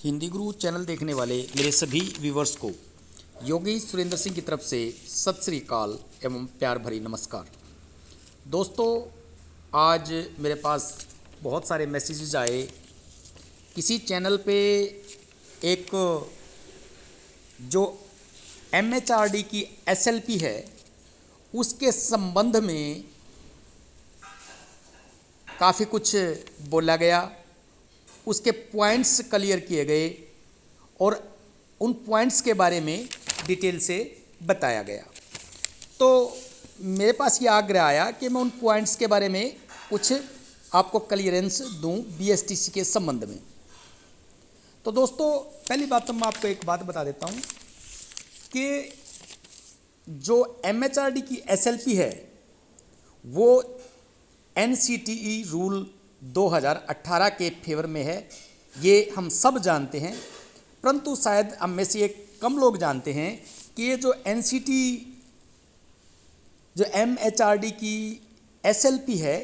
हिंदी गुरु channel देखने वाले मेरे सभी व्यूवर्स को योगी सुरेंद्र सिंह की तरफ से सत श्री अकाल एवं प्यार भरी नमस्कार। दोस्तों, आज मेरे पास बहुत सारे मैसेजेस आए। किसी चैनल पे एक जो MHRD की SLP है उसके संबंध में काफ़ी कुछ बोला गया, उसके पॉइंट्स क्लियर किए गए और उन पॉइंट्स के बारे में डिटेल से बताया गया। तो मेरे पास ये आग्रह आया कि मैं उन पॉइंट्स के बारे में कुछ आपको क्लियरेंस दूं BSTC के संबंध में। तो दोस्तों, पहली बात तो मैं आपको एक बात बता देता हूं कि जो MHRD की SLP है वो NCTE रूल 2018 के फेवर में है, ये हम सब जानते हैं। परंतु शायद हम में से एक कम लोग जानते हैं कि ये जो MHRD की SLP है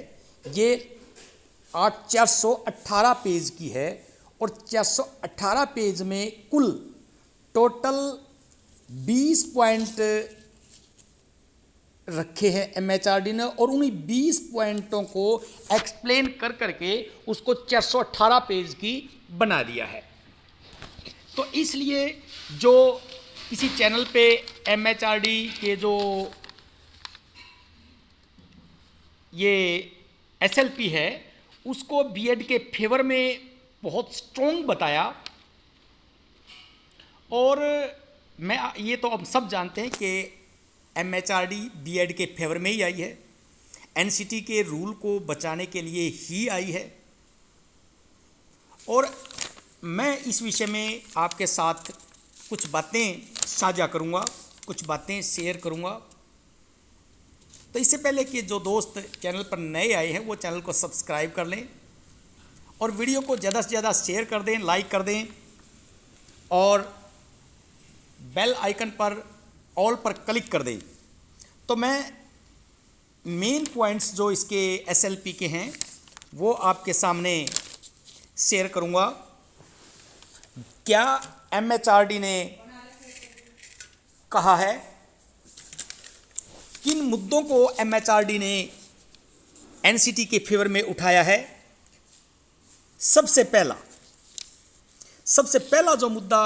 ये 418 पेज की है और 418 पेज में कुल टोटल 20 पॉइंट रखे हैं MHRD ने और उन्हीं 20 पॉइंटों को एक्सप्लेन कर करके उसको 418 पेज की बना दिया है। तो इसलिए जो किसी चैनल पे MHRD के जो ये SLP है उसको B.Ed के फेवर में बहुत स्ट्रॉन्ग बताया। और मैं ये तो अब सब जानते हैं कि MHRD B.Ed के फेवर में ही आई है, NCT के रूल को बचाने के लिए ही आई है। और मैं इस विषय में आपके साथ कुछ बातें साझा करूंगा, कुछ बातें शेयर करूंगा। तो इससे पहले कि जो दोस्त चैनल पर नए आए हैं वो चैनल को सब्सक्राइब कर लें और वीडियो को ज़्यादा से ज़्यादा शेयर कर दें, लाइक कर दें और बेल आइकन पर ऑल पर क्लिक कर दें। तो मैं मेन पॉइंट्स जो इसके SLP के हैं वो आपके सामने शेयर करूंगा। क्या MHRD ने कहा है, किन मुद्दों को MHRD ने NCT के फेवर में उठाया है। सबसे पहला जो मुद्दा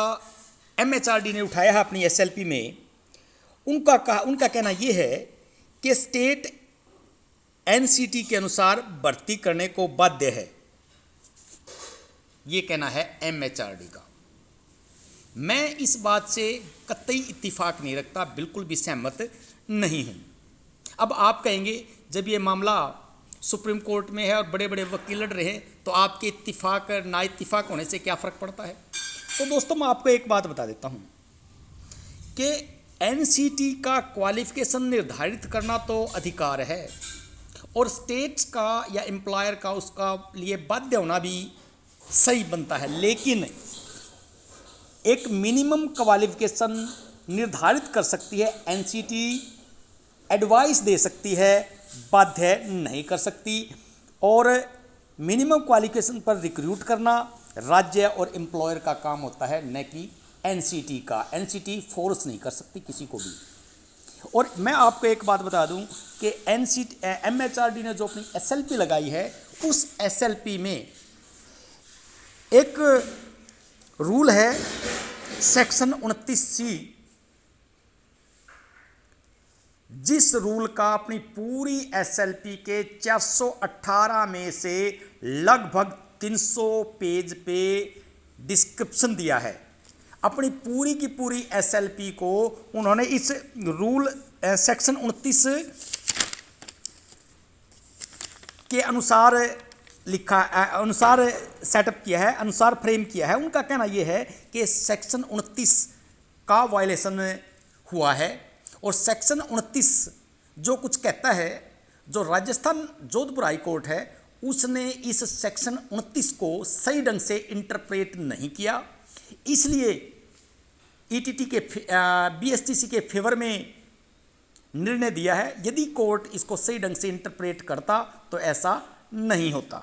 MHRD ने उठाया है अपनी SLP में, उनका कहना यह है कि स्टेट NCT के अनुसार भर्ती करने को बाध्य है। ये कहना है MHRD का। मैं इस बात से कतई इत्तिफाक नहीं रखता, बिल्कुल भी सहमत नहीं हूं। अब आप कहेंगे जब ये मामला सुप्रीम कोर्ट में है और बड़े बड़े वकील लड़ रहे हैं तो आपके इत्तिफाक ना इत्तिफाक होने से क्या फ़र्क पड़ता है। तो दोस्तों, मैं आपको एक बात बता देता हूं कि NCT का क्वालिफिकेशन निर्धारित करना तो अधिकार है और स्टेट्स का या एम्प्लॉयर का उसका लिए बाध्य होना भी सही बनता है, लेकिन एक मिनिमम क्वालिफिकेशन निर्धारित कर सकती है NCT, एडवाइस दे सकती है, बाध्य नहीं कर सकती। और मिनिमम क्वालिफिकेशन पर रिक्रूट करना राज्य और एम्प्लॉयर का काम होता है, न कि NCT का। NCT फोर्स नहीं कर सकती किसी को भी। और मैं आपको एक बात बता दूं कि MHRD ने जो अपनी SLP लगाई है उस SLP में एक रूल है सेक्शन 29C, जिस रूल का अपनी पूरी SLP के 418 में से लगभग 300 पेज पे डिस्क्रिप्शन दिया है। अपनी पूरी की पूरी SLP को उन्होंने इस रूल सेक्शन 29 के अनुसार लिखा, अनुसार सेटअप किया है, अनुसार फ्रेम किया है। उनका कहना यह है कि सेक्शन 29 का वायलेशन हुआ है और सेक्शन 29 जो कुछ कहता है, जो राजस्थान जोधपुर हाई कोर्ट है उसने इस सेक्शन 29 को सही ढंग से इंटरप्रेट नहीं किया, इसलिए ETT के BSTC के फेवर में निर्णय दिया है। यदि कोर्ट इसको सही ढंग से इंटरप्रेट करता तो ऐसा नहीं होता।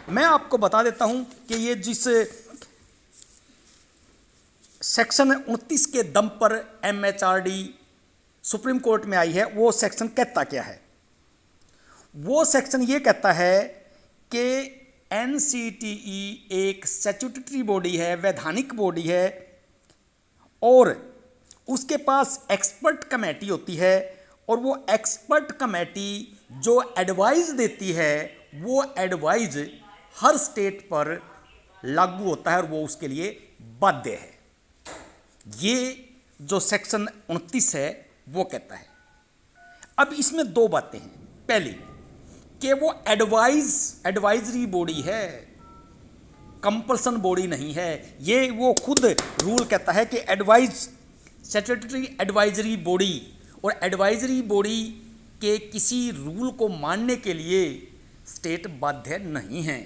मैं आपको बता देता हूं कि ये जिस सेक्शन 29 के दम पर एमएचआरडी सुप्रीम कोर्ट में आई है, वो सेक्शन कहता क्या है? वो सेक्शन ये कहता है कि एनसीटीई एक स्टैट्यूटरी बॉडी है, वैधानिक बॉडी है, और उसके पास एक्सपर्ट कमेटी होती है, और वो एक्सपर्ट कमेटी जो एडवाइस देती है वो एडवाइस हर स्टेट पर लागू होता है और वो उसके लिए बाध्य है। ये जो सेक्शन 29 है वो कहता है। अब इसमें दो बातें हैं। पहली कि वो एडवाइजरी बॉडी है, कंपल्सन बॉडी नहीं है। ये वो खुद रूल कहता है कि स्टैट्यूटरी एडवाइजरी बॉडी और एडवाइजरी बॉडी के किसी रूल को मानने के लिए स्टेट बाध्य नहीं है।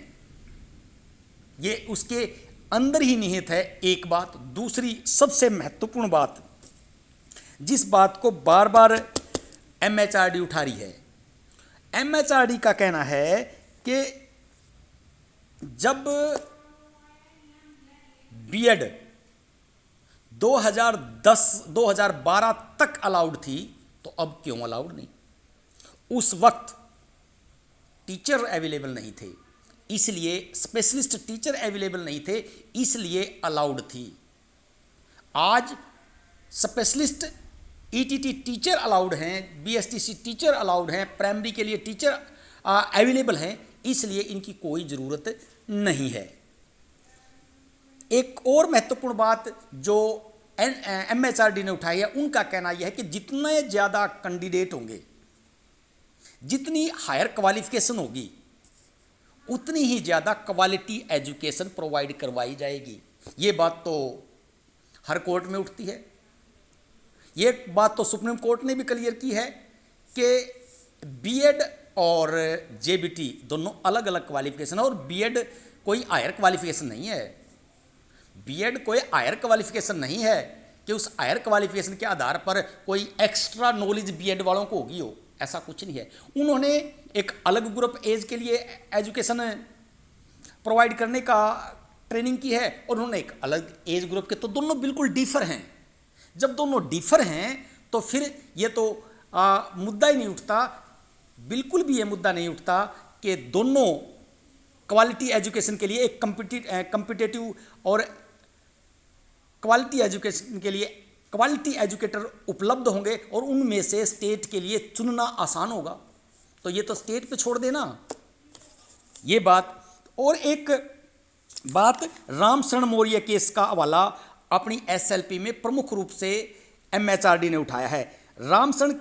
ये उसके अंदर ही निहित है एक बात। दूसरी सबसे महत्वपूर्ण बात, जिस बात को बार बार एमएचआरडी उठा रही है, एमएचआरडी का कहना है कि जब बीएड 2012 तक अलाउड थी तो अब क्यों अलाउड नहीं? उस वक्त टीचर अवेलेबल नहीं थे, इसलिए स्पेशलिस्ट टीचर अवेलेबल नहीं थे, इसलिए अलाउड थी। आज स्पेशलिस्ट ईटीटी टीचर अलाउड हैं, बीएसटीसी टीचर अलाउड हैं, प्राइमरी के लिए टीचर अवेलेबल हैं, इसलिए इनकी कोई ज़रूरत नहीं है। एक और महत्वपूर्ण बात जो एमएचआरडी ने उठाई है, उनका कहना यह है कि जितने ज़्यादा कैंडिडेट होंगे, जितनी हायर क्वालिफिकेशन होगी, उतनी ही ज़्यादा क्वालिटी एजुकेशन प्रोवाइड करवाई जाएगी। ये बात तो हर कोर्ट में उठती है। ये बात तो सुप्रीम कोर्ट ने भी क्लियर की है कि बीएड और जेबीटी दोनों अलग अलग क्वालिफिकेशन है, और बीएड कोई हायर क्वालिफिकेशन नहीं है। बीएड कोई हायर क्वालिफिकेशन नहीं है कि उस हायर क्वालिफिकेशन के आधार पर कोई एक्स्ट्रा नॉलेज बीएड वालों को होगी हो, ऐसा कुछ नहीं है। उन्होंने एक अलग ग्रुप एज के लिए एजुकेशन प्रोवाइड करने का ट्रेनिंग की है, और उन्होंने एक अलग एज ग्रुप के, तो दोनों बिल्कुल डिफर हैं। जब दोनों डिफर हैं तो फिर ये तो मुद्दा ही नहीं उठता, बिल्कुल भी ये मुद्दा नहीं उठता कि दोनों क्वालिटी एजुकेशन के लिए एक कम्पिटिटिव और क्वालिटी एजुकेशन के लिए क्वालिटी एजुकेटर उपलब्ध होंगे, और उनमें से स्टेट के लिए चुनना आसान होगा। तो ये तो स्टेट पे छोड़ देना ये बात। और एक बात, रामशरण मौर्य केस का हवाला अपनी एसएलपी में प्रमुख रूप से एमएचआरडी ने उठाया है। रामशरण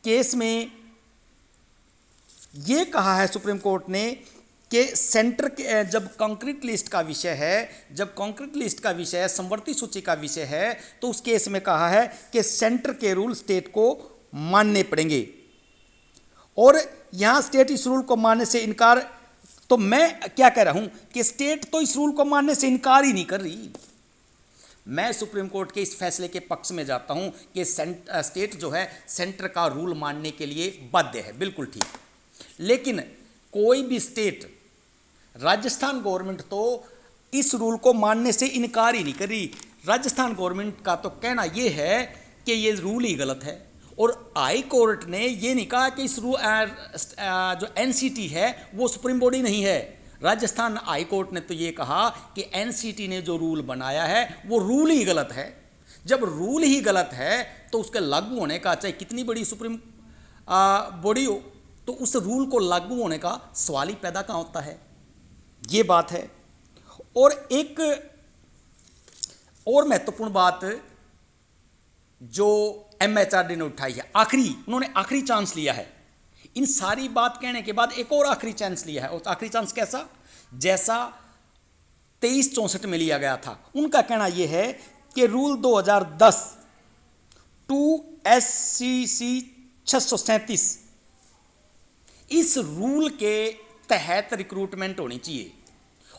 केस में ये कहा है सुप्रीम कोर्ट ने कि सेंटर के जब कंक्रीट लिस्ट का विषय है, समवर्ती सूची का विषय है, तो उस केस में कहा है कि सेंटर के रूल स्टेट को मानने पड़ेंगे, और यहाँ स्टेट इस रूल को मानने से इनकार, तो मैं क्या कह रहा हूँ कि स्टेट तो इस रूल को मानने से इनकार ही नहीं कर रही। मैं सुप्रीम कोर्ट के इस फैसले के पक्ष में जाता हूँ कि स्टेट जो है सेंटर का रूल मानने के लिए बाध्य है, बिल्कुल ठीक। लेकिन कोई भी स्टेट, राजस्थान गवर्नमेंट तो इस रूल को मानने से इनकार ही नहीं कर रही। राजस्थान गवर्नमेंट का तो कहना यह है कि ये रूल ही गलत है, और हाई कोर्ट ने ये नहीं कहा कि इस रूल जो एनसीटी है वो सुप्रीम बॉडी नहीं है। राजस्थान हाई कोर्ट ने तो ये कहा कि एनसीटी ने जो रूल बनाया है वो रूल ही गलत है। जब रूल ही गलत है तो उसके लागू होने का, चाहे कितनी बड़ी सुप्रीम बॉडी हो, तो उस रूल को लागू होने का सवाल ही पैदा कहाँ होता है। ये बात है। और एक और महत्वपूर्ण बात जो एमएचआरडी ने उठाई है, उन्होंने आखिरी चांस लिया है। इन सारी बात कहने के बाद एक और आखिरी चांस लिया है। और आखिरी चांस कैसा? जैसा 2364 में लिया गया था। उनका कहना यह है कि रूल 2010 2SCC 637, इस रूल के तहत रिक्रूटमेंट होनी चाहिए,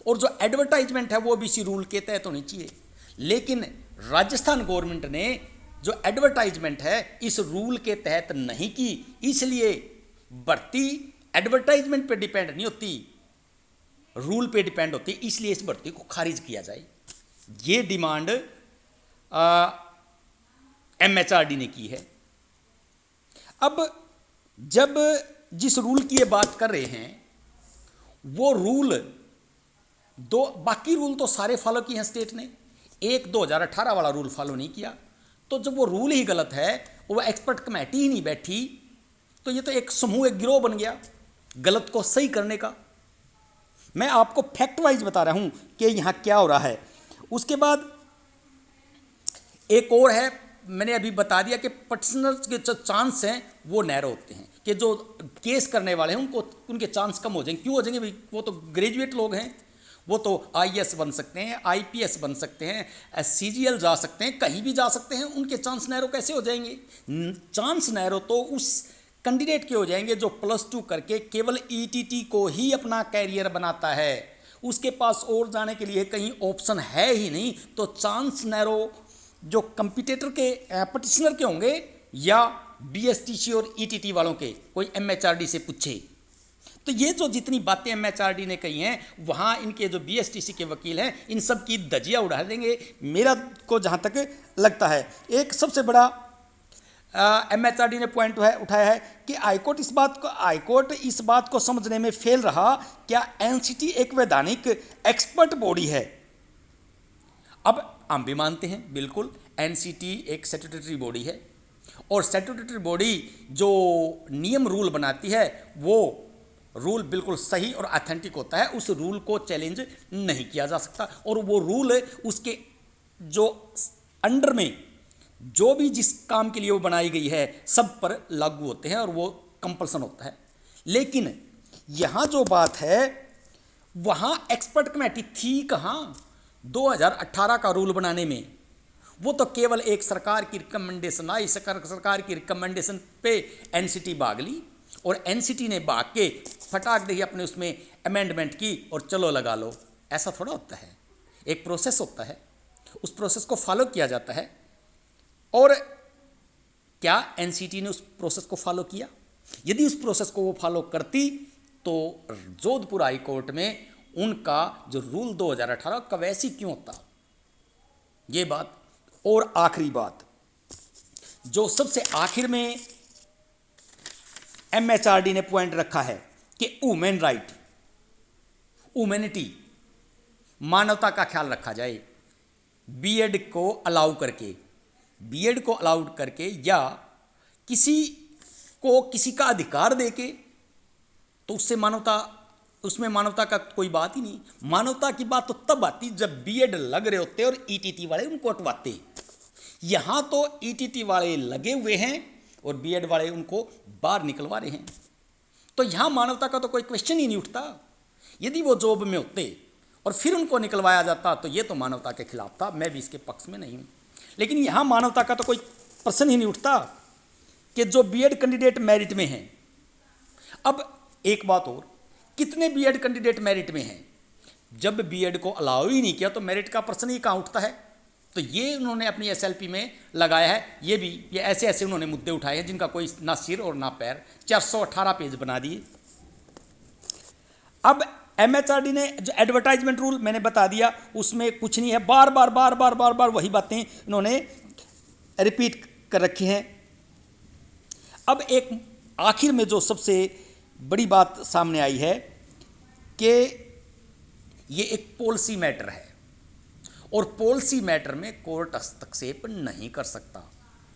और जो एडवर्टाइजमेंट है वो भी इसी रूल के तहत होनी चाहिए। लेकिन राजस्थान गवर्नमेंट ने जो एडवर्टाइजमेंट है इस रूल के तहत नहीं की, इसलिए भर्ती एडवर्टाइजमेंट पे डिपेंड नहीं होती, रूल पे डिपेंड होती, इसलिए इस भर्ती को खारिज किया जाए। ये डिमांड MHRD ने की है। अब जब जिस रूल की ये बात कर रहे हैं वो रूल बाकी रूल तो सारे फॉलो किए हैं स्टेट ने, एक 2018 वाला रूल फॉलो नहीं किया। तो जब वो रूल ही गलत है, वो एक्सपर्ट कमेटी ही नहीं बैठी, तो ये तो एक समूह, एक गिरोह बन गया गलत को सही करने का। मैं आपको फैक्ट वाइज बता रहा हूं कि यहां क्या हो रहा है। उसके बाद एक और है, मैंने अभी बता दिया कि पटिशनर्स के जो चांस हैं वो नैरो होते हैं, कि जो केस करने वाले हैं उनके चांस कम हो जाएंगे। क्यों हो जाएंगे भाई? वो तो ग्रेजुएट लोग हैं, वो तो IAS बन सकते हैं, IPS बन सकते हैं, CGL जा सकते हैं, कहीं भी जा सकते हैं। उनके चांस नैरो कैसे हो जाएंगे? चांस नैरो तो उस कैंडिडेट के हो जाएंगे जो +2 करके केवल ETT को ही अपना कैरियर बनाता है, उसके पास और जाने के लिए कहीं ऑप्शन है ही नहीं। तो चांस नैरो जो कंपिटेटर के पटिशनर के होंगे या BSTC और ETT वालों के, कोई MHRD से पूछे। तो ये जो जितनी बातें MHRD ने कही हैं, वहाँ इनके जो BSTC के वकील हैं इन सब की धज्जियाँ उड़ा देंगे। मेरा को जहाँ तक लगता है, एक सबसे बड़ा MHRD ने पॉइंट उठाया है कि हाईकोर्ट इस बात को समझने में फेल रहा, क्या NCT एक वैधानिक एक्सपर्ट बॉडी है। अब हम भी मानते हैं बिल्कुल NCT एक स्टैट्यूटरी बॉडी है, और स्टैट्यूटरी बॉडी जो नियम रूल बनाती है वो रूल बिल्कुल सही और ऑथेंटिक होता है, उस रूल को चैलेंज नहीं किया जा सकता। और वो रूल उसके जो अंडर में जो भी जिस काम के लिए वो बनाई गई है सब पर लागू होते हैं और वो कंपल्सन होता है। लेकिन यहाँ जो बात है वहाँ एक्सपर्ट कमेटी थी कहाँ 2018 का रूल बनाने में? वो तो केवल एक सरकार की रिकमेंडेशन आई, सरकार की रिकमेंडेशन पे NCT भाग ली, और NCT ने भाग के फटाक दे अपने उसमें अमेंडमेंट की और चलो लगा लो। ऐसा थोड़ा होता है, एक प्रोसेस होता है, उस प्रोसेस को फॉलो किया जाता है। और क्या NCT ने उस प्रोसेस को फॉलो किया? यदि उस प्रोसेस को वो फॉलो करती तो जोधपुर हाई कोर्ट में उनका जो रूल 2018 का वैसी क्यों होता, ये बात। और आखिरी बात, जो सबसे आखिर में MHRD ने पॉइंट रखा है कि ह्यूमन राइट, ह्यूमैनिटी, मानवता का ख्याल रखा जाए बीएड को अलाउ करके या किसी को किसी का अधिकार देके, तो उसमें मानवता का कोई बात ही नहीं। मानवता की बात तो तब आती जब बीएड लग रहे होते और ETT वाले उनको हटवाते। यहाँ तो ETT वाले लगे हुए हैं और बीएड वाले उनको बाहर निकलवा रहे हैं, तो यहाँ मानवता का तो कोई क्वेश्चन ही नहीं उठता। यदि वो जॉब में होते और फिर उनको निकलवाया जाता तो ये तो मानवता के खिलाफ था, मैं भी इसके पक्ष में नहीं हूँ। लेकिन यहाँ मानवता का तो कोई प्रश्न ही नहीं उठता कि जो बीएड कैंडिडेट मेरिट में हैं। अब एक बात और, कितने बीएड कैंडिडेट मेरिट में हैं? जब बीएड को अलाउ ही नहीं किया तो मेरिट का प्रश्न ही कहाँ उठता है? तो ये उन्होंने अपनी SLP में लगाया है। ये ऐसे उन्होंने मुद्दे उठाए हैं जिनका कोई ना सिर और ना पैर, 418 पेज बना दिए। अब MHRD ने जो एडवर्टाइजमेंट रूल मैंने बता दिया, उसमें कुछ नहीं है, बार बार वही बातें इन्होंने रिपीट कर रखी हैं। अब एक आखिर में जो सबसे बड़ी बात सामने आई है कि ये एक पॉलिसी मैटर है और पॉलिसी मैटर में कोर्ट हस्तक्षेप नहीं कर सकता।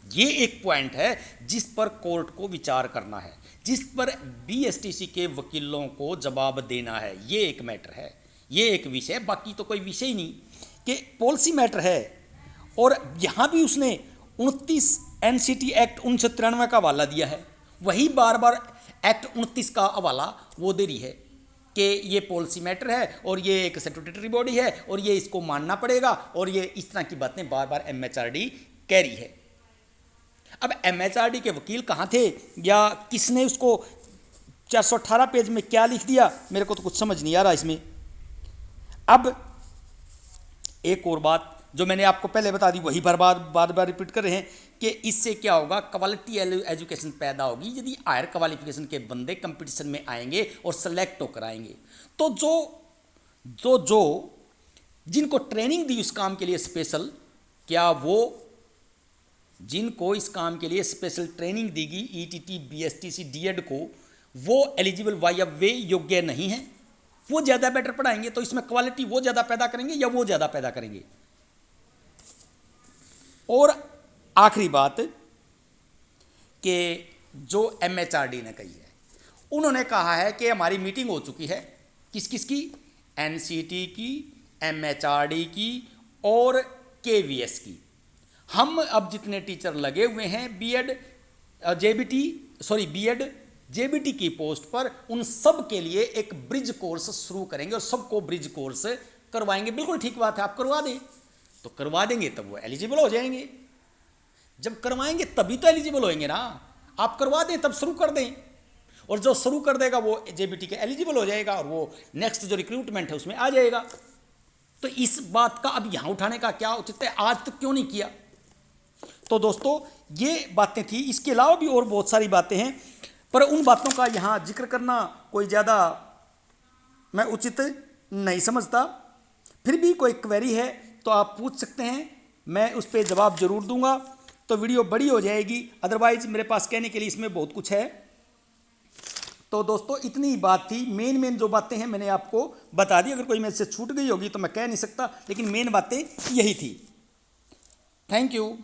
ये एक पॉइंट है जिस पर कोर्ट को विचार करना है, जिस पर BSTC के वकीलों को जवाब देना है। ये एक मैटर है, ये एक विषय, बाकी तो कोई विषय ही नहीं कि पॉलिसी मैटर है। और यहाँ भी उसने 29 NCT एक्ट 1993 का हवाला दिया है, वही बार एक्ट 29 का हवाला वो दे रही है कि ये पॉलिसी मैटर है और ये एक स्टैट्यूटरी बॉडी है और ये इसको मानना पड़ेगा, और ये इस तरह की बातें बार MHRD कह रही है। अब MHRD के वकील कहाँ थे या किसने उसको 418 पेज में क्या लिख दिया, मेरे को तो कुछ समझ नहीं आ रहा इसमें। अब एक और बात जो मैंने आपको पहले बता दी वही बार रिपीट कर रहे हैं कि इससे क्या होगा, क्वालिटी एजुकेशन पैदा होगी। यदि हायर क्वालिफिकेशन के बंदे कंपटीशन में आएंगे और सेलेक्ट होकर आएंगे तो जो जिनको ट्रेनिंग दी उस काम के लिए स्पेशल, क्या वो जिनको इस काम के लिए स्पेशल ट्रेनिंग दी गई ईटीटी, बीएसटीसी, डीएड को, वो एलिजिबल वाया वे योग्य नहीं है? वो ज़्यादा बेटर पढ़ाएंगे तो इसमें क्वालिटी वो ज़्यादा पैदा करेंगे या वो ज़्यादा पैदा करेंगे? और आखिरी बात कि जो एमएचआरडी ने कही है, उन्होंने कहा है कि हमारी मीटिंग हो चुकी है किस किस की, एनसीटी की, एमएचआरडी की और केवीएस की। हम अब जितने टीचर लगे हुए हैं बीएड जेबीटी की पोस्ट पर, उन सब के लिए एक ब्रिज कोर्स शुरू करेंगे और सबको ब्रिज कोर्स करवाएंगे। बिल्कुल ठीक बात है, आप करवा दें तो करवा देंगे तब वो एलिजिबल हो जाएंगे। जब करवाएंगे तभी तो एलिजिबल होएंगे ना। आप करवा दें तब शुरू कर दें, और जो शुरू कर देगा वो जेबीटी के एलिजिबल हो जाएगा और वो नेक्स्ट जो रिक्रूटमेंट है उसमें आ जाएगा। तो इस बात का अब यहाँ उठाने का क्या उचित है, आज तक क्यों नहीं किया? तो दोस्तों ये बातें थी, इसके अलावा भी और बहुत सारी बातें हैं, पर उन बातों का यहाँ जिक्र करना कोई ज़्यादा मैं उचित नहीं समझता। फिर भी कोई क्वेरी है तो आप पूछ सकते हैं, मैं उस पर जवाब जरूर दूंगा। तो वीडियो बड़ी हो जाएगी, अदरवाइज मेरे पास कहने के लिए इसमें बहुत कुछ है। तो दोस्तों इतनी ही बात थी, मेन जो बातें हैं मैंने आपको बता दी। अगर कोई मेरे से छूट गई होगी तो मैं कह नहीं सकता, लेकिन मेन बातें यही थी। Thank you.